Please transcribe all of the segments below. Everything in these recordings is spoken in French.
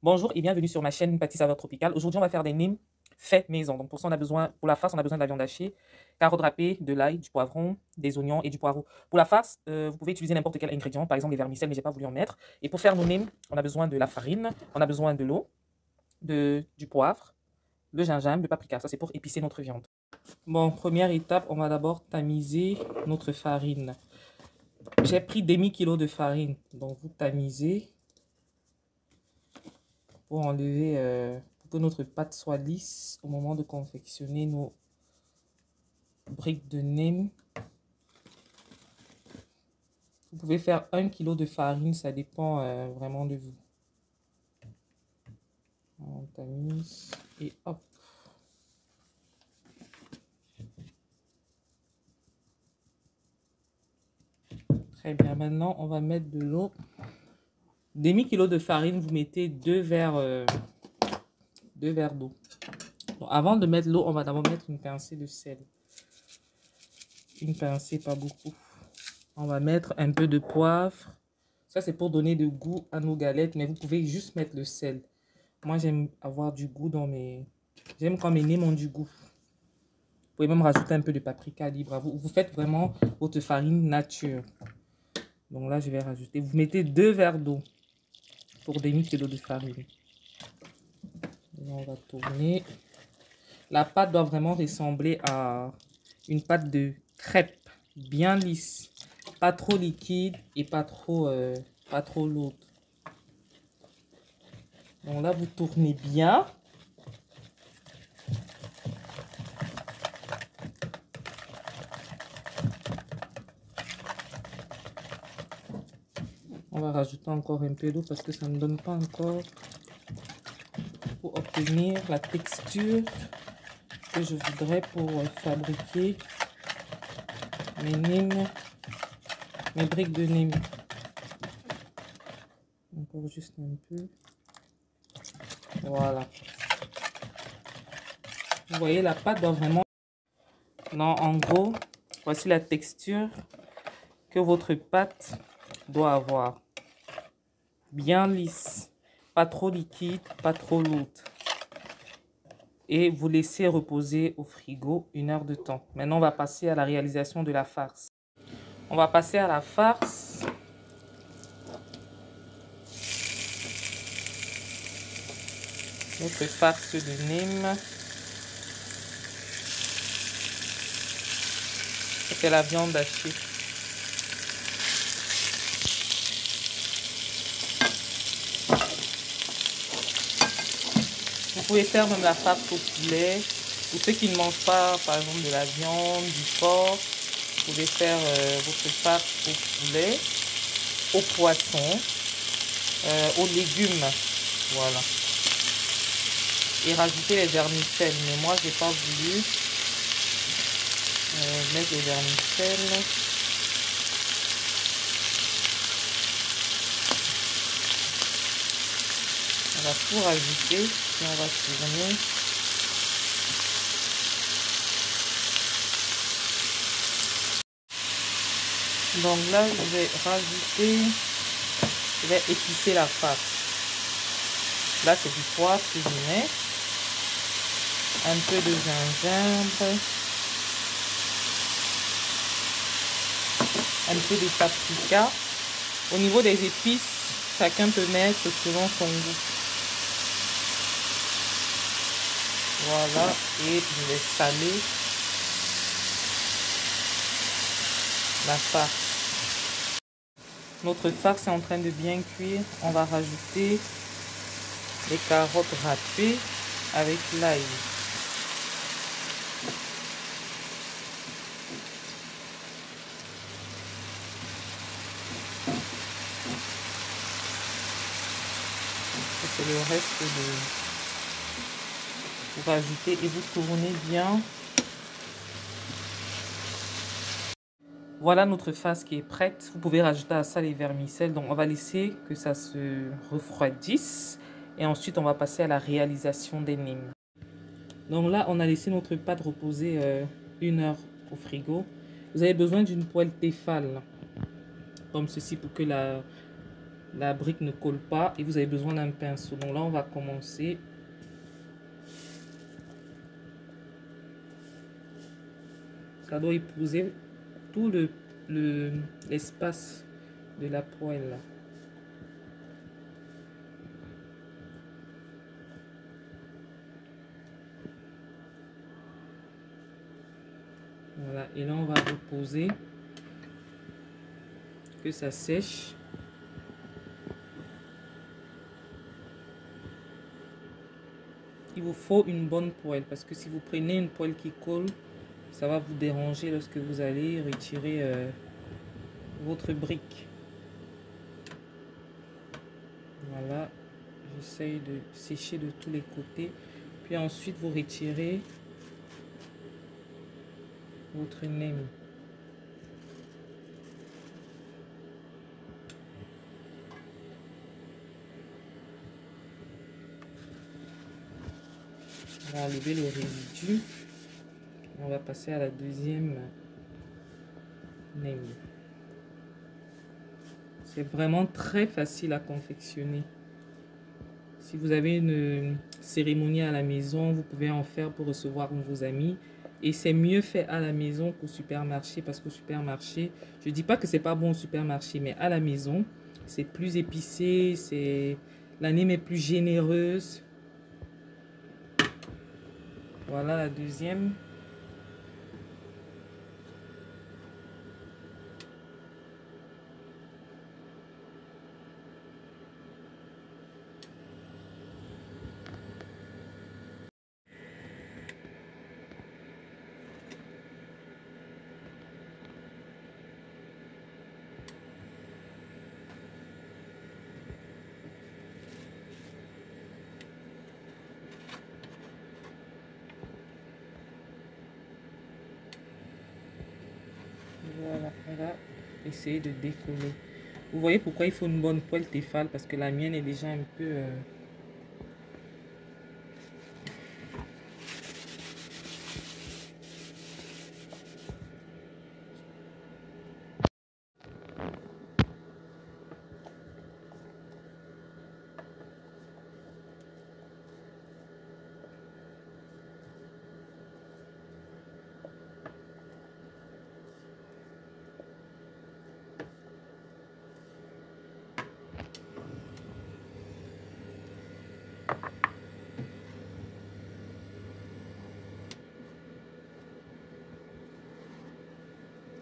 Bonjour et bienvenue sur ma chaîne Pâtis Saveur Tropicale. Aujourd'hui, on va faire des nems faits maison. Donc pour ça, on a besoin, pour la farce, on a besoin de la viande hachée, carottes râpées, de l'ail, du poivron, des oignons et du poireau. Pour la farce, vous pouvez utiliser n'importe quel ingrédient, par exemple les vermicelles, mais j'ai pas voulu en mettre. Et pour faire nos nems, on a besoin de la farine, on a besoin de l'eau, du poivre, le gingembre, le paprika. Ça, c'est pour épicer notre viande. Bon, première étape, on va d'abord tamiser notre farine. J'ai pris demi-kilo de farine, donc vous tamisez pour enlever, pour que notre pâte soit lisse au moment de confectionner nos briques de nem. Vous pouvez faire 1 kg de farine, ça dépend vraiment de vous. On tamise et hop. Très bien, maintenant on va mettre de l'eau. Demi-kilo de farine, vous mettez 2 verres d'eau. Avant de mettre l'eau, on va d'abord mettre une pincée de sel. Une pincée, pas beaucoup. On va mettre un peu de poivre. Ça, c'est pour donner du goût à nos galettes, mais vous pouvez juste mettre le sel. Moi, j'aime avoir du goût dans mes... J'aime quand mes nems ont du goût. Vous pouvez même rajouter un peu de paprika libre à vous. Vous faites vraiment votre farine nature. Donc là, je vais rajouter... Vous mettez 2 verres d'eau pour demi-kilo de farine. Là, on va tourner. La pâte doit vraiment ressembler à une pâte de crêpe bien lisse. Pas trop liquide et pas trop lourde. Donc là, vous tournez bien. On va rajouter encore un peu d'eau parce que ça ne donne pas encore pour obtenir la texture que je voudrais pour fabriquer mes nems, mes briques de nems. Encore juste un peu. Voilà. Vous voyez, la pâte doit vraiment... Non, en gros, voici la texture que votre pâte doit avoir. Bien lisse, pas trop liquide, pas trop lourde. Et vous laissez reposer au frigo 1 heure de temps. Maintenant, on va passer à la réalisation de la farce. On va passer à la farce. Notre farce de nems. C'est la viande hachée. Vous pouvez faire même la farce au poulet. Pour ceux qui ne mangent pas, par exemple, de la viande, du porc, vous pouvez faire votre farce au poulet, au poisson, aux légumes. Voilà. Et rajouter les vermicelles. Mais moi, j'ai pas voulu mettre les vermicelles. On va tout rajouter et on va tourner. Donc là, je vais rajouter, je vais épicer la farce. Là, c'est du poivre que je mets. Un peu de gingembre. Un peu de paprika. Au niveau des épices, chacun peut mettre selon son goût. Voilà, et je vais saler la farce. Notre farce est en train de bien cuire. On va rajouter les carottes râpées avec l'ail. C'est le reste de... Vous rajoutez et vous tournez bien. Voilà notre farce qui est prête. Vous pouvez rajouter à ça les vermicelles. Donc on va laisser que ça se refroidisse. Et ensuite on va passer à la réalisation des nems. Donc là on a laissé notre pâte reposer 1 heure au frigo. Vous avez besoin d'une poêle Tefal comme ceci pour que la brique ne colle pas et vous avez besoin d'un pinceau. Donc là, on va commencer. Ça doit épouser tout l'espace de la poêle là. Voilà, et là on va reposer, que ça sèche. Il vous faut une bonne poêle parce que si vous prenez une poêle qui colle, ça va vous déranger lorsque vous allez retirer votre brique. Voilà, j'essaye de sécher de tous les côtés. Puis ensuite vous retirez votre nem. On va enlever le résidu. On va passer à la deuxième nem. C'est vraiment très facile à confectionner. Si vous avez une cérémonie à la maison, vous pouvez en faire pour recevoir vos amis. Et c'est mieux fait à la maison qu'au supermarché parce qu'au supermarché, je ne dis pas que c'est pas bon au supermarché, mais à la maison, c'est plus épicé, la nem est plus généreuse. Voilà la deuxième. Voilà, on va essayer de décoller. Vous voyez pourquoi il faut une bonne poêle Tefal parce que la mienne est déjà un peu...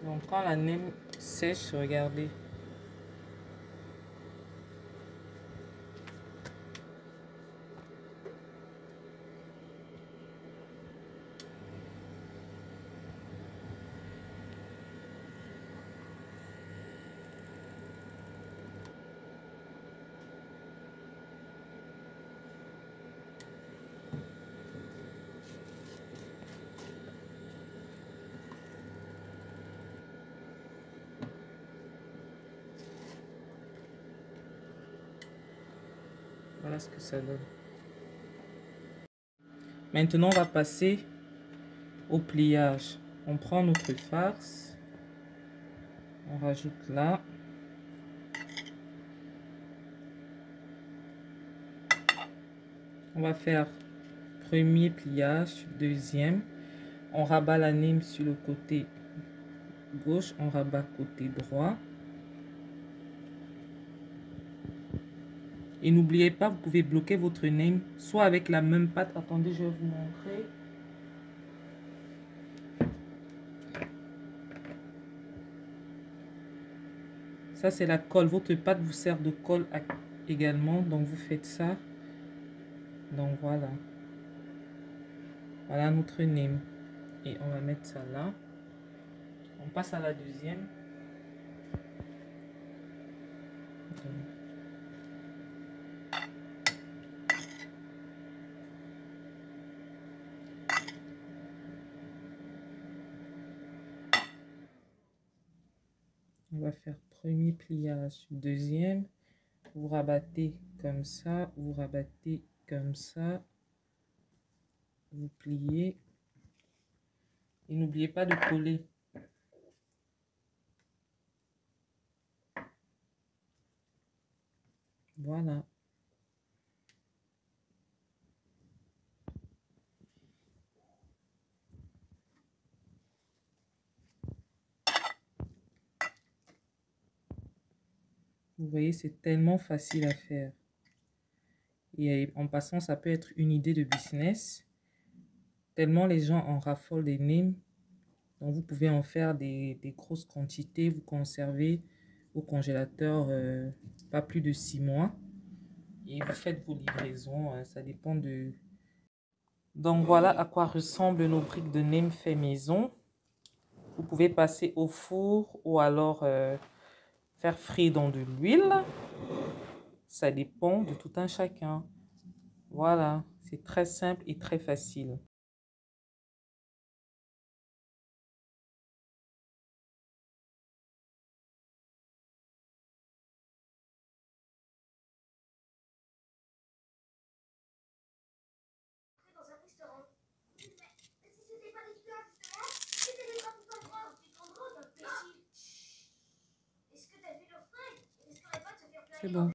Donc quand la nem sèche, regardez. Voilà ce que ça donne. Maintenant, on va passer au pliage. On prend notre farce. On rajoute là. On va faire premier pliage, deuxième. On rabat la nem sur le côté gauche, on rabat côté droit. Et n'oubliez pas, vous pouvez bloquer votre nem soit avec la même pâte. Attendez, je vais vous montrer. Ça, c'est la colle. Votre pâte vous sert de colle également. Donc, vous faites ça. Donc, voilà. Voilà notre nem. Et on va mettre ça là. On passe à la deuxième. On va faire premier pliage, deuxième. Vous rabattez comme ça, vous rabattez comme ça. Vous pliez. Et n'oubliez pas de coller. Voilà. Vous voyez, c'est tellement facile à faire. Et en passant, ça peut être une idée de business. Tellement les gens en raffolent des nems. Donc, vous pouvez en faire des grosses quantités. Vous conservez au congélateur pas plus de 6 mois. Et vous faites vos livraisons. Ça dépend de... Donc, voilà à quoi ressemblent nos briques de nems fait maison. Vous pouvez passer au four ou alors faire frire dans de l'huile. Ça dépend de tout un chacun. Voilà, c'est très simple et très facile. Dans un restaurant. Mais si c'était pas des plats, justement, c'était des grands poissons gros. Des grands gros, imbécile. Est-ce que t'as vu leur fringue? Est-ce qu'on n'aurait pas de se faire plaisir? C'est bon.